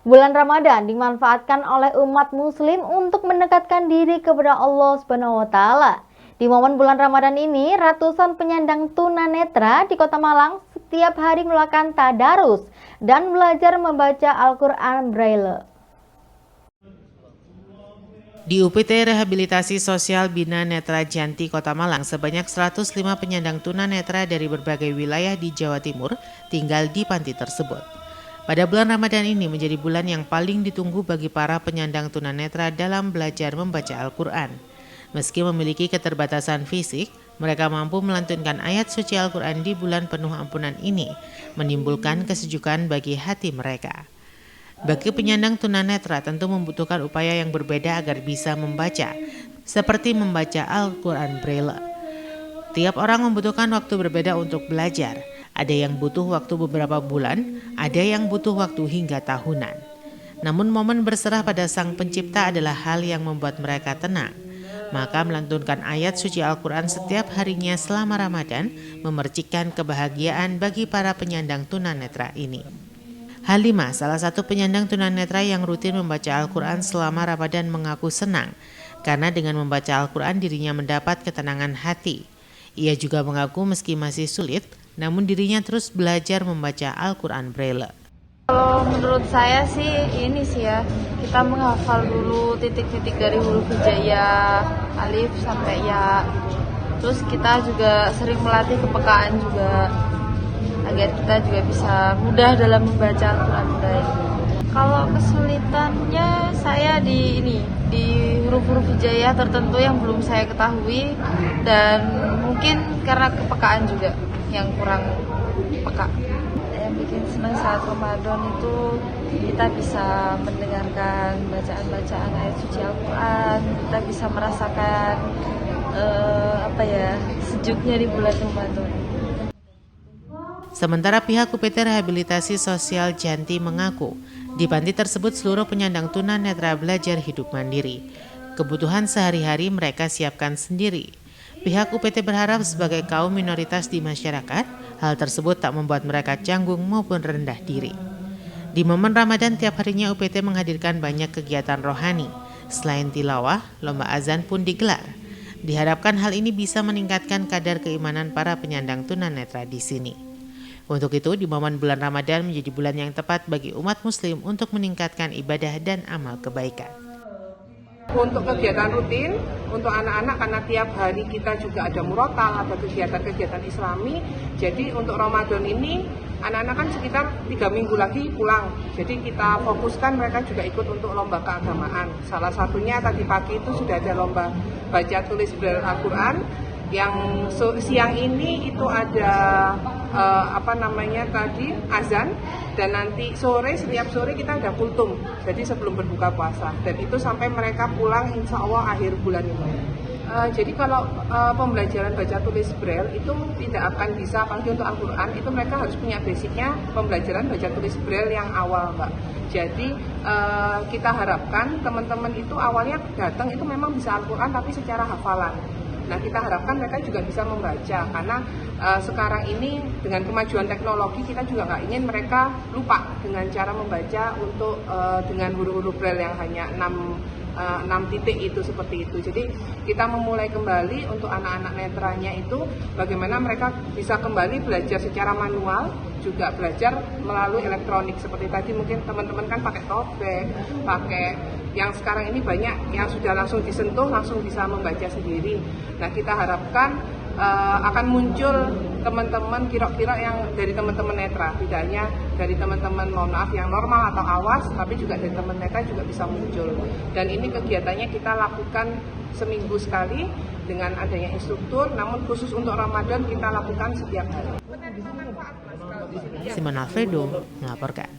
Bulan Ramadan dimanfaatkan oleh umat muslim untuk mendekatkan diri kepada Allah Subhanahu wa taala. Di momen bulan Ramadan ini, ratusan penyandang tunanetra di Kota Malang setiap hari melakukan tadarus dan belajar membaca Al-Qur'an Braille. Di UPT Rehabilitasi Sosial Bina Netra Janti Kota Malang, sebanyak 105 penyandang tunanetra dari berbagai wilayah di Jawa Timur tinggal di panti tersebut. Pada bulan Ramadan ini menjadi bulan yang paling ditunggu bagi para penyandang tunanetra dalam belajar membaca Al-Quran. Meski memiliki keterbatasan fisik, mereka mampu melantunkan ayat suci Al-Quran di bulan penuh ampunan ini, menimbulkan kesejukan bagi hati mereka. Bagi penyandang tunanetra tentu membutuhkan upaya yang berbeda agar bisa membaca, seperti membaca Al-Quran Braille. Tiap orang membutuhkan waktu berbeda untuk belajar. Ada yang butuh waktu beberapa bulan, ada yang butuh waktu hingga tahunan. Namun momen berserah pada Sang Pencipta adalah hal yang membuat mereka tenang. Maka melantunkan ayat suci Al-Quran setiap harinya selama Ramadan memercikan kebahagiaan bagi para penyandang tunanetra ini. Halimah, salah satu penyandang tunanetra yang rutin membaca Al-Quran selama Ramadan, mengaku senang karena dengan membaca Al-Quran dirinya mendapat ketenangan hati. Ia juga mengaku meski masih sulit, namun dirinya terus belajar membaca Al-Quran Braille. Kalau menurut saya sih ini sih ya, kita menghafal dulu titik-titik dari huruf hijaiyah, alif sampai ya. Terus kita juga sering melatih kepekaan juga, agar kita juga bisa mudah dalam membaca Al-Quran Braille. Kalau kesulitannya saya di huruf-huruf hijaiyah tertentu yang belum saya ketahui, dan mungkin karena kepekaan juga yang kurang peka. Yang bikin senang saat Ramadan itu kita bisa mendengarkan bacaan-bacaan ayat suci Al-Quran, kita bisa merasakan sejuknya di bulan Ramadan. Sementara pihak UPT Rehabilitasi Sosial Janti mengaku, di panti tersebut seluruh penyandang tunanetra belajar hidup mandiri. Kebutuhan sehari-hari mereka siapkan sendiri. Pihak UPT berharap sebagai kaum minoritas di masyarakat, hal tersebut tak membuat mereka canggung maupun rendah diri. Di momen Ramadan tiap harinya UPT menghadirkan banyak kegiatan rohani. Selain tilawah, lomba azan pun digelar. Diharapkan hal ini bisa meningkatkan kadar keimanan para penyandang tunanetra di sini. Untuk itu, di momen bulan Ramadan menjadi bulan yang tepat bagi umat muslim untuk meningkatkan ibadah dan amal kebaikan. Untuk kegiatan rutin, untuk anak-anak karena tiap hari kita juga ada murotal, ada kegiatan-kegiatan islami. Jadi untuk Ramadan ini, anak-anak kan sekitar 3 minggu lagi pulang. Jadi kita fokuskan mereka juga ikut untuk lomba keagamaan. Salah satunya tadi pagi itu sudah ada lomba baca tulis Braille Al-Quran. Yang siang ini itu ada azan, dan nanti setiap sore kita ada kultum, jadi sebelum berbuka puasa, dan itu sampai mereka pulang insya Allah akhir bulan ini. Jadi kalau pembelajaran baca tulis Braille itu tidak akan bisa, apalagi untuk Al-Quran, itu mereka harus punya basicnya pembelajaran baca tulis Braille yang awal, Mbak. Jadi kita harapkan teman-teman itu awalnya datang itu memang bisa Al-Quran tapi secara hafalan. Nah, kita harapkan mereka juga bisa membaca, karena sekarang ini dengan kemajuan teknologi kita juga nggak ingin mereka lupa dengan cara membaca untuk dengan huruf-huruf Braille yang hanya 6 titik itu seperti itu. Jadi kita memulai kembali untuk anak-anak netranya itu bagaimana mereka bisa kembali belajar secara manual, juga belajar melalui elektronik seperti tadi. Mungkin teman-teman kan pakai topeng, pakai yang sekarang ini banyak yang sudah langsung disentuh, langsung bisa membaca sendiri. Nah, kita harapkan akan muncul teman-teman kira-kira yang dari teman-teman netra, tidak hanya dari teman-teman mohon maaf yang normal atau awas, tapi juga dari teman netra juga bisa muncul. Dan ini kegiatannya kita lakukan seminggu sekali dengan adanya instruktur, namun khusus untuk Ramadan kita lakukan setiap hari. Simon Alfredo melaporkan.